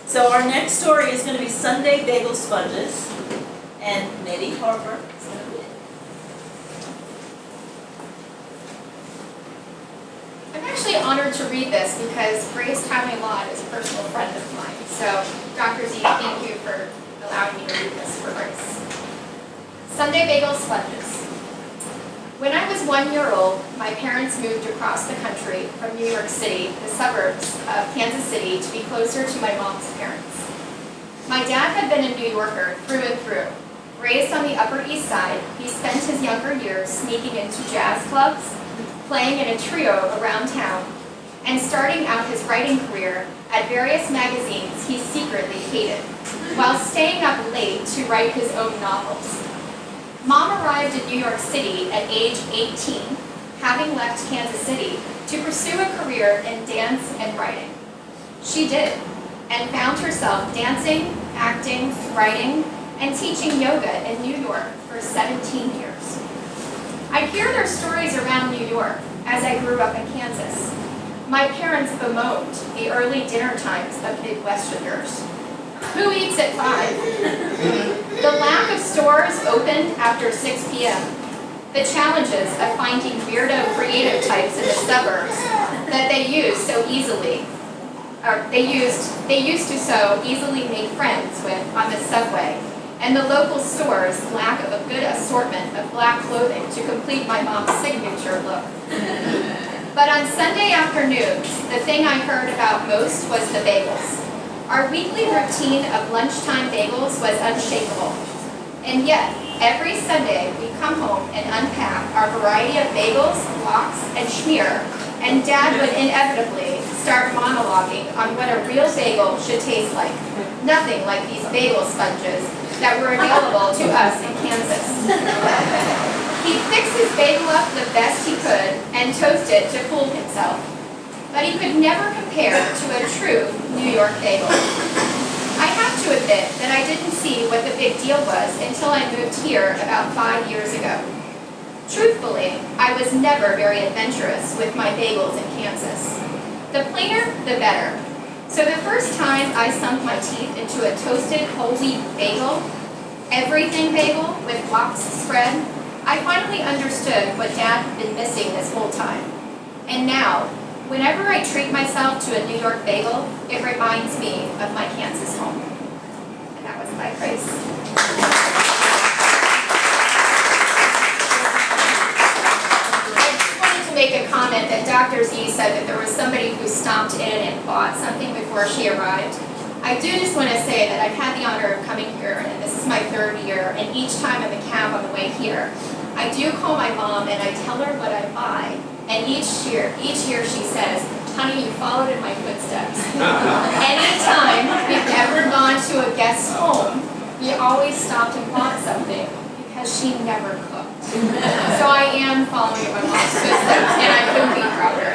So our next story is going to be Sunday Bagel Sponges, and Nettie Harper is going to read it. I'm actually honored to read this because Grace Tommy-Law is a personal friend of mine. So, Dr. Z, thank you for allowing me to read this for Grace. Sunday Bagel Sponges. When I was 1 year old, my parents moved across the country from New York City, the suburbs of Kansas City, to be closer to my mom's parents. My dad had been a New Yorker through and through. Raised on the Upper East Side, he spent his younger years sneaking into jazz clubs, playing in a trio around town, and starting out his writing career at various magazines he secretly hated, while staying up late to write his own novels. Mom arrived in New York City at age 18, having left Kansas City to pursue a career in dance and writing. She did, and found herself dancing, acting, writing, and teaching yoga in New York for 17 years. I'd hear their stories around New York as I grew up in Kansas. My parents bemoaned the early dinner times of Midwesterners. Who eats at 5? The lack of stores opened after 6 p.m. The challenges of finding weirdo creative types in the suburbs that they used so easily, or they used to so easily make friends with on the subway, and the local store's lack of a good assortment of black clothing to complete my mom's signature look. But on Sunday afternoons, the thing I heard about most was the bagels. Our weekly routine of lunchtime bagels was unshakable. And yet, every Sunday we come home and unpack our variety of bagels, lox, and schmear, and Dad would inevitably start monologuing on what a real bagel should taste like. Nothing like these bagel sponges that were available to us in Kansas. He'd fix his bagel up the best he could and toast it to fool himself. But he could never compare to a true New York bagel. I have to admit that I didn't see what the big deal was until I moved here about 5 years ago. Truthfully, I was never very adventurous with my bagels in Kansas. The plainer, the better. So the first time I sunk my teeth into a toasted whole wheat bagel, everything bagel with lox spread, I finally understood what Dad had been missing this whole time. And now, whenever I treat myself to a New York bagel, it reminds me of my Kansas home. And that was by Grace. I just wanted to make a comment that Dr. Z said that there was somebody who stopped in and bought something before she arrived. I do just want to say that I've had the honor of coming here, and this is my 3rd year, and each time in the cab on the way here, I do call my mom and I tell her what I buy. And each year she says, honey, you followed in my footsteps. Anytime we've ever gone to a guest's home, we always stopped and bought something because she never cooked. So I am following in my mom's footsteps, and I couldn't be prouder.